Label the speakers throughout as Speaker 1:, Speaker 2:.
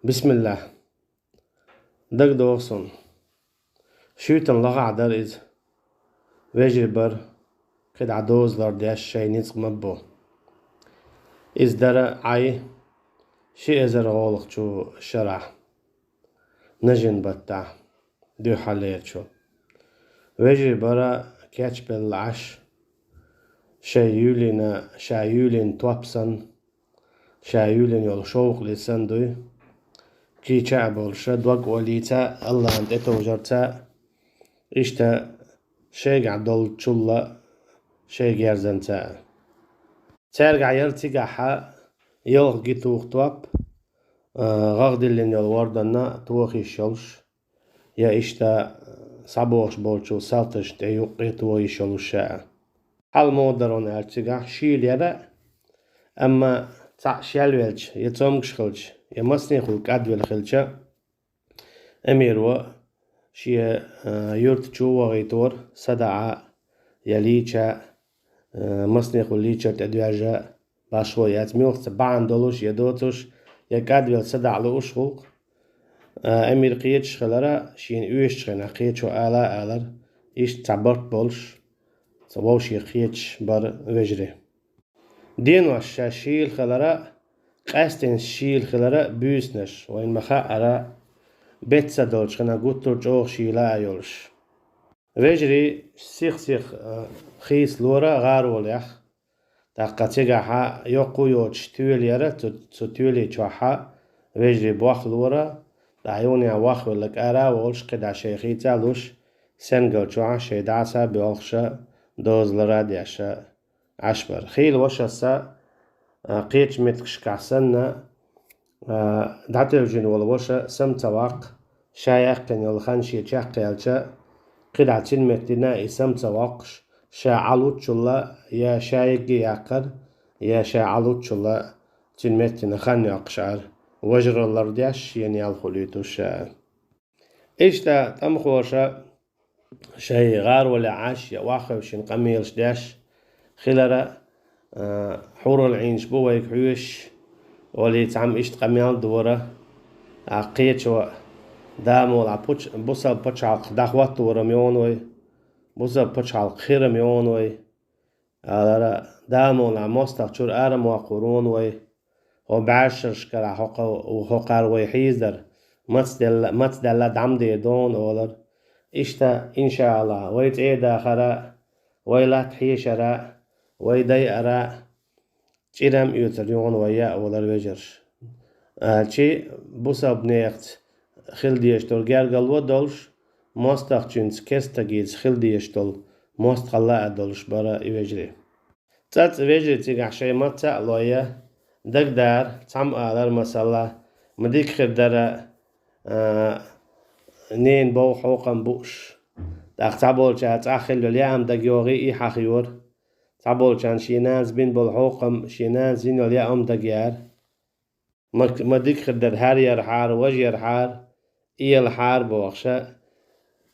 Speaker 1: بسم الله. Dag Dawson. Skjuten laga där is. Vegebar. Kid عدوز لاردياش شي نيز مبو. Is در عي. شي ازر غولق شو شرع. نجن بتاع. دو حليت شو. Vegebar كاتش بالعش. شايولين توابسن. شايولين يول شوق لسندوي. كي شعبول شدوق وليتا الله انت توجرتا إشتا شيء عدل تشولا شيء يرزنتا ترجع يرتجع حا يلغي توخ تواب غاغد اللي الوردنا توخي الشلش يا إشتا صبوش بولشو سالتش تيوقي توي شلوشا حال مودرون ارتجع شيل يرا أما تاع شالويلش يتومكش خلش يمسني خلق أدويل خلشا أميرو شي يورت شو غيتور صدع يليشا مسني خليشا تدواجا باشويات ميوخت بعن دولوش يدوتوش يكادويل صدع لوشخوق أمير قيتش خلرا شين اويش خنا قيتشو آلر إيش تعبرت بولش صبوش يقيتش بر وجري دين وشاشيل خلرا قاستن شيل خلرا بوسنش وين مخا أرا بيتسا دولش خنا قوتور جوغ شيلا يولش وجري سيخ خيس لورا غارول يخ تاقاتيغا حا يوقو يوتش تولي يرا تولي چوحا وجري بوخ لورا دعيوني واخ ولك أرا وولش قدا شيخيتا لوش سنگل چوحا شيداسا بيولخشا دوز لرا دياشا عشبر خيل وشاسا قيتش متكش كحسنا دعتل جن والوشا سمتواق شايق كان يلخنشي تشاق يلشا قدعتين متنا اسم تواقش شا علوتشلا يا شايق ياقر يا شا علوتشلا تين متنا خان يقشعر وجر الردياش يعني الخليتوش إيشتا تمخوشا شاي غار ولا عاش يا واخوشين قميلش داش خلرا حور العين شبويك حوش ولي تعم إشت قميل دورة عقيت شو دامو لا بوسا بتشعق دخوات دورة ميونوي بوسا بتشعق خير ميونوي على دامو لا مستق شور آرم وقرونوي هو بعشر شكرا حقا وحقار ويحيزر متدل دعم دي دون أولر إشتا إن شاء الله ويت إيدا خرا ويلا تحيشرا ويدي أرا تيرم يوتريون ويا أولر ويجرش چی بوسا بنیخت خیلی اشتول گرگل و دلش ماستخ چنس کستگیز خیلی اشتول ماست خلا دلش برا ایوجری تات ایوجری تیگ عشای مات لایه دک در تام آلر مساله مدیک خدره نين بو حوقن بوش داخ تابول چات آخل ولیام دگیوری ای حقیور تابول چان شیناز بین بول حوقم شیناز زین ولیام دگیار ما ديك خدر هارير حار وجير حار إيل حار بوخشة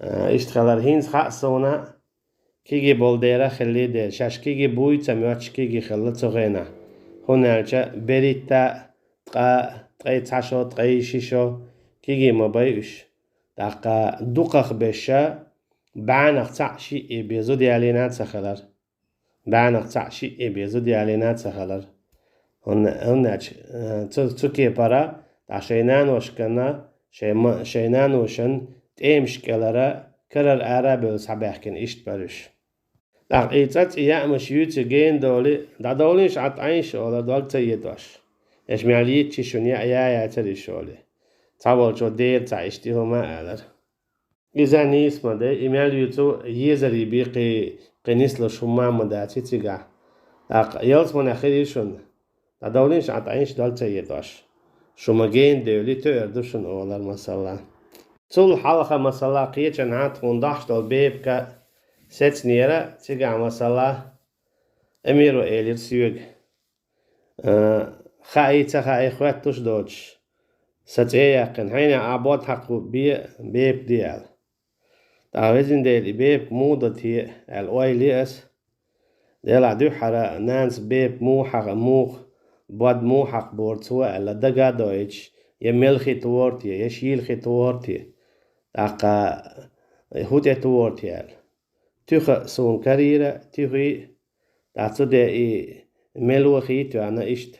Speaker 1: اشتغلر هينز خاصونا كيجي بولديرا خلي دير شاش كيجي بوي تميوتش كيجي خلي تغينا هنالجا بريتا تقاي تاشو تقاي شيشو كيجي مبايوش داقا دوقخ بشا بعنق تعشي إبيزو ديالينات سخلر بعنق تعشي إبيزو ديالينات سخلر هناش تسكي برا عشينان وشكنا شينان وشن تيمش كلرا كرر عربي صباح إشت برش دق إيتات يأمش يوتجين دوليش عطعيش ولا دول تيدوش إيش معليت شون يا تري شولي تابل شو دير تعيشتي هما ألر إذا نيس ما ده إيميل يوتو يزري بيقي قنيسلو شو ما مداتي تيجا دق يلس من آخر شون دوليش عطعيش دول تيدوش شو مجين دولي تردوشن أولر مسلا طول حلقة مسلا قيتشن عات وندحش دول بيبكا ست نيرة تيجا مسلا أميرو إيلير سيوغ خاي خوات توش دوش ست يقن حين عباد حقو بيب ديال تعويزن ديل بيب مودة تي الأويليس ديل عدو حرا نانس بيب مو حق موخ بعد مو حق بورتوا على دقا دويتش يملخي تورتي يشيلخي تورتي أقا هوتي تورتي تخ سون كاريرا تخي تعصدي ملوخي تعنا إشت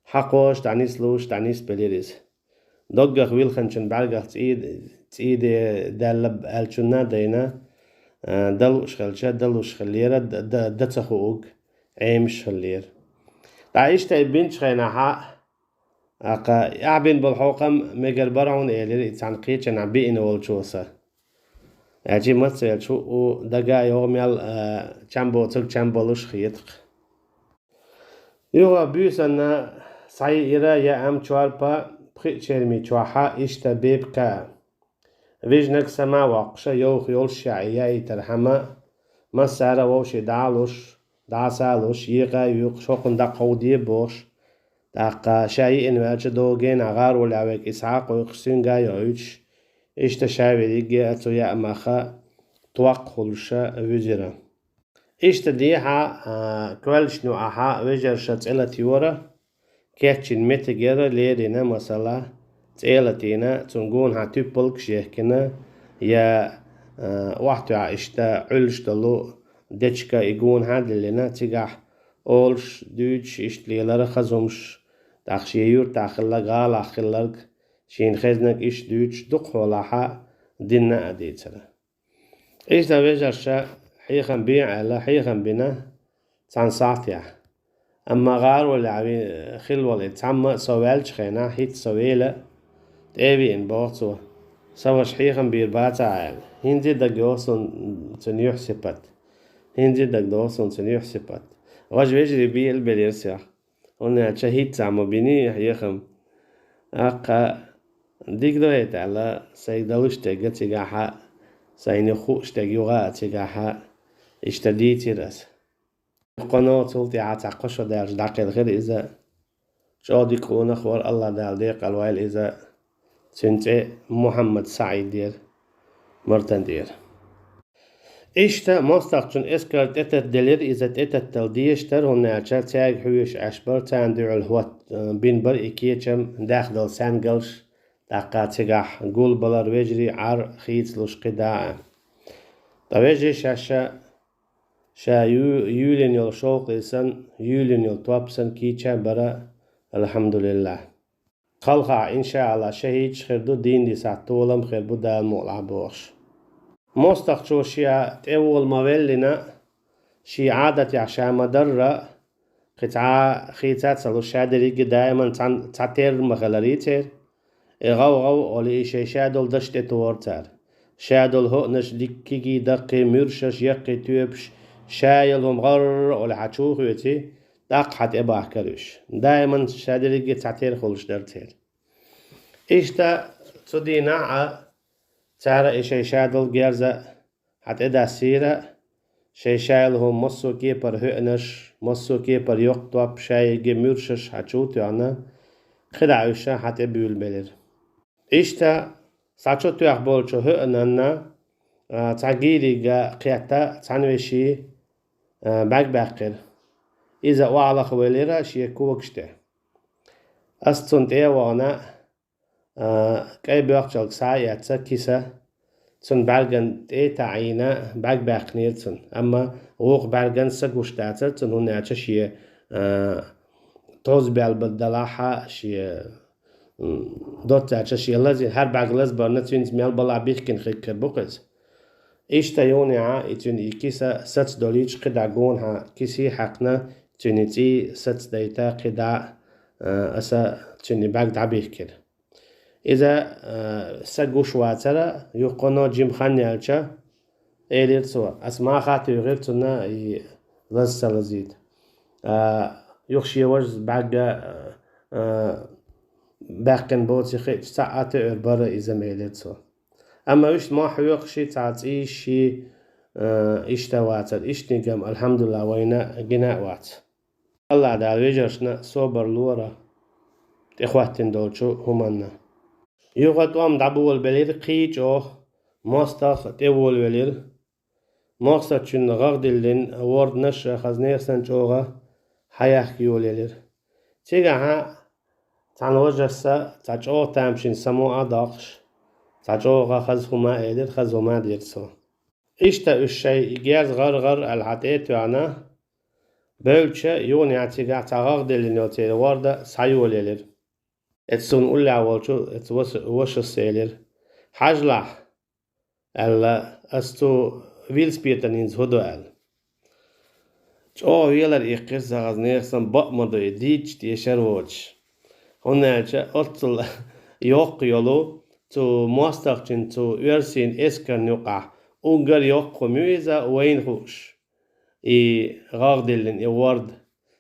Speaker 1: حقوش تعنيس لوش تعنيس بليريز دقق ويلخنشن بعرقه تيد دالب ألشنا دينا دل شخلشة دل شخليرة دتسخوق عيم شخلير تعيش تأبين شخينا حق أقا يعبين بالحوقم مجر برعون إيلير إتسانقيتش نعبئين والشوسة أجي مصر شو ودقا يوم يال چامبو تك چامبولوش خيطق يوغا بيسنا سايرا يا أم چواربا بخيتشيرمي چوحا إشتا بيبكا ويجنك سما وقشا يوخ يولش عياي ترحما مسارا ووشي دعالوش دعسالوش يغا يوق شوقن دا قودي بوش داقا شاي إنواج دوغين أغار ولعوك إسحاق ويقسين غا يوش إشتا شاوي ديجي أتو يا أماخا توق خلشا وزيرا إشتا ديها كوالش نوعها وجر شاتسئلة تيورا كيتشين متجرة ليرينا مسألة تيلتينا تنقون هاتوبلك شيخكنا يا واحدة إشتا علش دلو ديشكا يقون هاد لنا تيجح أولش دوش إشتليلر خزمش تاخشيور تاخلا غال أخلرك شين خزنك إش دوش دق ولاحا دينا أديتنا إشتا وجرشا حيخن بيع على حيخن بنا تنصاتيا أما غار ولا عبي خل ولا تعمى سوالش خينا هيت سويلة تأبي إن بوتو سواش حيخن بيرباتا عال هندي دقوسون تنيح سبت هندي دقوسون تنيح سبت واج ويجري بي البليرسيا هنا شهيد تعمى بني حيخن أقا ديك دويت على سيدلوش تيجا تيجاحا سيني خوش تيجوغا تيجاحا اشتديتي رأس قناة تلتي عتاقشة دارج داقل غير إذا شادي كون أخوار الله دال ديق الوائل إذا سنتي محمد سعيد دير مرتن دير إشتا مستقشن إسكرت إتت دلير إذا إتت تلديشتر هنا أشار تاق حويش أشبر تاندع الهوات بين بر إكيتشم داخل سانجلش داقا تيقاح قول بلار ويجري عار خيط لش قداء طويجي شا يولين يول شوق إنسان يولين يول توابسن كيتشا برا الحمد لله خلقا إن شاء الله شهيد خيردو دين دي ساعتولم خير بدا المولع بوش مستقشو شيا تأول موالنا شي عادة عشان مدرة قطعة خيطات سلو شادري دائما تعتير مغلريتر غو أولي إشي شادل دشت تورتر شادل هو نش ديكي دقي مرشش يقي توبش شايلهم غر ولا حتشوخ يتي دق حت إباح كروش دائما شادري تعتير خلش درتير إشتا تدينا تعرى إشي شادل جيرزا حت إدا سيرة شي شايلهم مصو كيبر هؤنش مصو كيبر يقطب شايل مرشش حتشوت يعني خدعوشا حت إبيول بلر إشتا ساچو تويخ بولشو هؤننا تعجيري قياتا تعنوشي باقر إذا وعلى خواليرا شي كوكشته أستون تيوانا كاي بيوكشالك ساياتسا كيسا تون بارغن تعينا باق نيرتون أما غوغ بارغن ساقوشتاتر تون هنا شي توز بالبدلاحة شي دوتا شي لازم هر باقلز برنا تونز ميال بلا بيخكن خيكر بوكز إشتا يونيعا إتون إكيسا ستس دوليش قدع قونها كيسي حقنا تونيتي ستس دايتا قدع أسا توني باق دعبيخكر إذا ساقوش واترا يقونا جيم خانيالشا إيلير سوا أسماء خاطي غير تونا لز سلزيد يخشي وجز باقن بوتي خيط ساعات برا إذا ميلير سوا أما إيش ما حيوق شي تعطي شي إشتا واتر إشتنقم الحمد لله وينا جناء وات الله دال ويجرشنا صوبر لورا إخواتين دولشو همنا يوغت وام دعبول بلير قيج ماستخ تيول بلير مقصد شن غغدلين وورد نشر خزنيخ سنجوغا حياح كيول يلير تيغا ها تعال وجهسا تاجو تامشين سمو أداقش تاجو خزهما إيدر خزهما ديرسو إشتا الشيء جاز غرغر الحتيت يعني بölçe يون يعتقع تغاق دلين يتير واردا سايول يلر اتسون أولي عوالشو اتوش السيلر حاجلح ألا أستو ويلس بيتنينز هدو أل جو ويلر إيقير زغاز نيرسن بقمدو يديج ديشر ووش هنالجا أطل يوق يولو تو مواستقجن تو ويرسين إسكر نوقع أوغر يوق ميوزا وين خوش غاغدلن وارد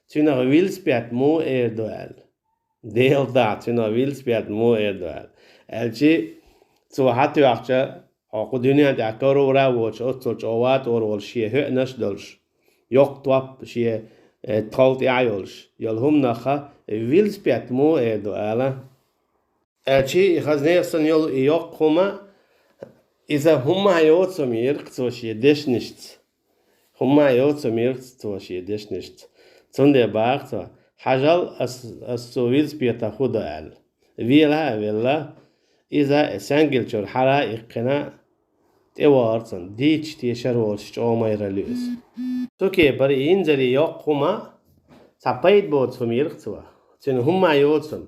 Speaker 1: تينا ويلس بيت مو دوال ديل دا تينا ويلس بيت مو دوال الجي تو حتى وقتا أقو دنيا دا كارو راوش أطل جوات أورول شيه هؤنش دلش يوق تواب شيه تالت يعيولش يلهم نخا ويلس بيت مو دوال الجي خزنيرسن يوق هما إذا هما يوتسم يرقصوش يدش نشت هما يوتسم يرقصوش يدش نشت تون باقتا حجل السويلس بيتاخودا ال ويلا إذا سانجل شور حرا إقنا تيوارتن ديش تيشر والش أوما يرليوز توكي بري إنزلي يوقهما تبايد بوتسم يرقصوا تون هما يوتسم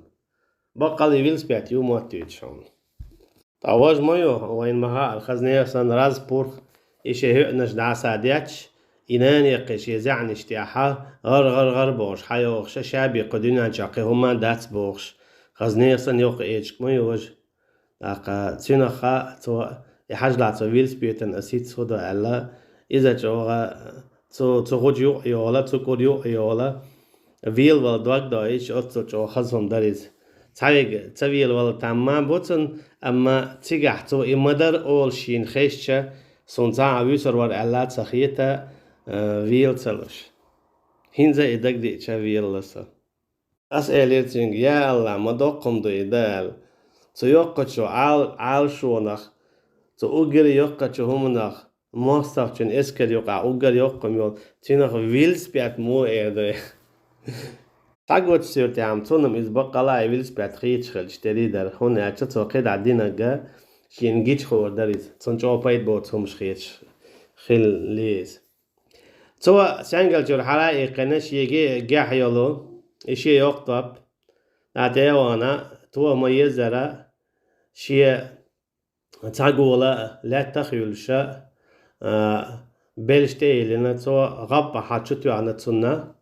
Speaker 1: بقال ويلس بيت يوم تيتشون تواج مايو وين مها الخزنية سن راز بورخ إيشي هؤنش دعسا دياتش إنان يقش يزعني اشتياحا غر بوش حيوخش شابي قدونا جاقي هما داتس بوخش خزنية سن يوق إيجك مايو وج داقا تينخا تو يحاج لعطو ويلس بيتن أسيت سودو ألا إذا جوغا تو غج يوق يولا تو قد يوق يولا ويل والدواق دايش أتو جو خزهم داريز تاويل ولا تمام بوتن أما تيجح تو إمدر أول شين خيشة سونزا ويسر ور ألا تخيتا ويل تلش هنزا إدك ديشة ويل لسا أسألير تنج يا الله ما دوقم دو إدال تو يوقتشو عال شونخ تو أجر يوقتشو همنخ ماستخ چن اسكر يوقع أجر يوقم يول تنخ ويلس بيات مو إيدو تاقوت سيرتي عم تونم إز بقلا ويلس بيات خيش خلش تريدر هون أكتا توقيد عدينا شين جيش خور داريز تنجو بايد بوت همش خيش خيل ليز توا سانجل جور حرائي قناش يجي جاح يولو إشي يوقتب نعتيوانا توا ميزرا شي تاقولا لا تخيلشا بلشتي لنا توا غبا حاتشتو عنا تسنا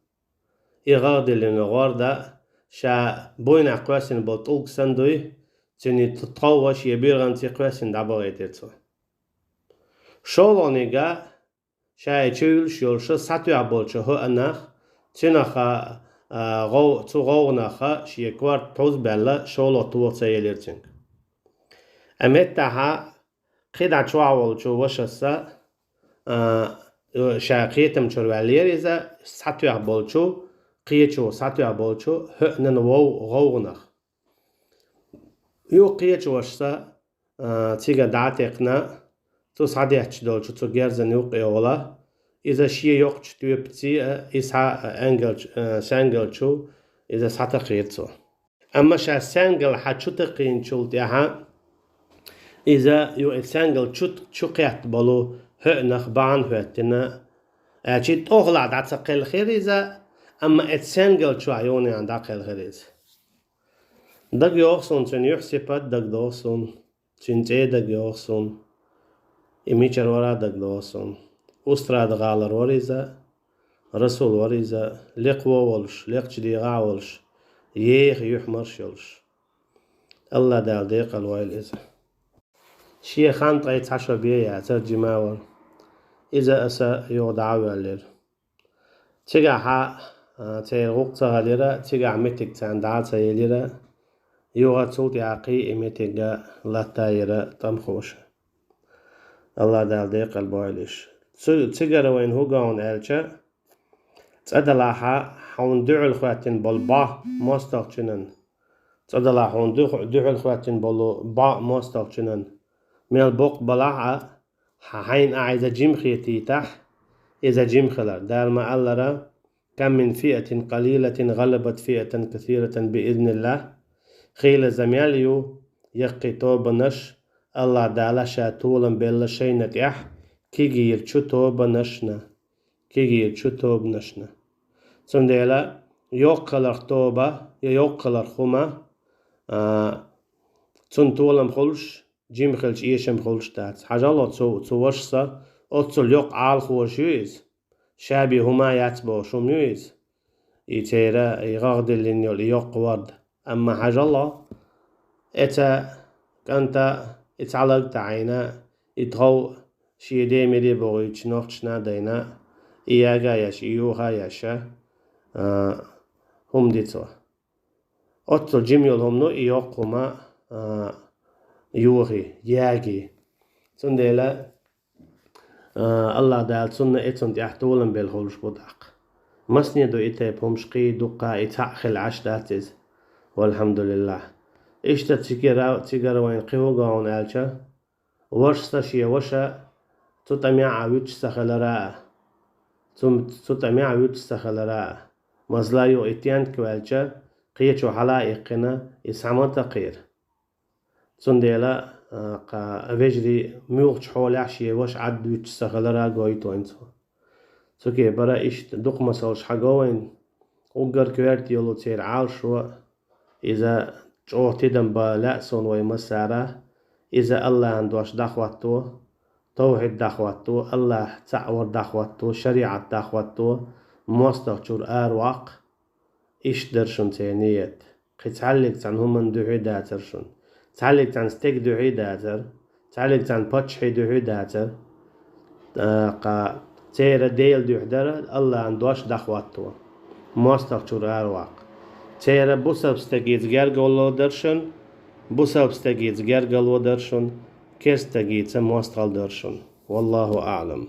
Speaker 1: إغاردي لنا غاردا شا بوين عقواسين بطولك سندوي تني تطوش يبيرغان تيقواسين دابوغيتيتو شولونيغا شاي تشيلش يولش ساتو عبولش هو أناخ تنخا تو غونخا شي كوار توز بلا شولو تو تسيليرتين أمتها قيدا تشواول شو وشسا شا قيتم تشواليريزا ساتو عبولشو قيتشو ساتو عبولشو هؤنن غونخ يو قيتشو وشسا تيجا دعتقنا تو سعدي دولشو تو جرزن يوقيولا إذا شيء يوقش تيوبتي إسها أنجل سانجلشو إذا ساتا قيتشو أما شا سانجل حتشو تقين شولتيها إذا يو سانجل شو قيت بلو هؤنخ بان هؤتنا أشي تغلع دعتقل خير إذا أما اتسانجل شو عيوني عن داقل خير إذا دق يوخسون تن يحسبت دق دوسون تنتي دق يوخسون إميشر ورا دق دوسون أسرا دغالر وريزا رسول وريزا لقوة ولش لقجدي غاولش يخ يحمرش يولش الله دال ديق الويل إذا شي خانت غيت عشر بيه ترجماور إذا أسا يودعوا الليل تيجا حا تيغوقتها ليرا تيجا عمتك تاندعاتها يليرا يوغا تولتي عقي إمتك لاتايرا تمخوش الله دال ديق البويلش تيجا روين هوغاون ألشا تأدلاحا حون دعو الخواتين بالبا ماستغشنن تأدلاحا حون دعو الخواتين بالبا ماستغشنن من البوق بلاحا حين أعيزا جيم خيتي تح إذا جيم خلر دار ما ألرا كم من فئة قليلة غلبت فئة كثيرة بإذن الله خيل زميليو يقي توبنش الله دعلا شاتولن بلا شينة إح كيجير شو توبنشنا كيجير شو توبنشنا سنديلا يوقلر توبة يوقلر خما تولم خلش جيم خلش إيشم خلش تات حاجة الله توشسا أتصل يوق عال خوش يويز شابي هما ياتبو شوم يويز يتيرا يغاغد اللي يوق ورد أما حاجة الله إتا كانت إتعلق تعينا إتغو شي ديمي دي بغيتش نوختشنا دينا إياغا ياش إيوها ياشا هم ديتوا أتصل جيميول هم نو إيوق هما يوغي ياغي سنديلا الله دال سنة إتسن دي أحتولن بالهولش بدق مسني دو إتا بهمشقي دقا إتاخل عشداتز والحمد لله إشتا تيجرا وين قيو قاون ألشا ورشتا شيا وشا تتميع ويتش سخلراء تتميع ويتش سخلراء مزلايو إتيان كوالشا قيتشو حلائقنا إسعمتا قير سنديلا أفجري ميوغش حول عشية وش عد ويتش سخلراء قويتو انتو سوكي برا إشت دق مسالش حقوين وقر كوارتي يولو تير عالشو إذا جوهتدن بلأسون ويمسارة إذا الله عندوش دخواتو توحيد دخواتو الله تعور دخواتو شريعة دخواتو مستغشور أرواق إيش درشون تانيت تعلق عن هم دوحي داترشون تعلق عن ستيك دوحي داتر تعلق عن باتشحي دوحي داتر تيرا ديل دوح در الله عندوش دخواتو مستغشور أرواق تيرا بوساب ستجيز جرجلو درشن بوساب ستجيز جرجلو درشن كيس تجيز مستغل درشن والله أعلم.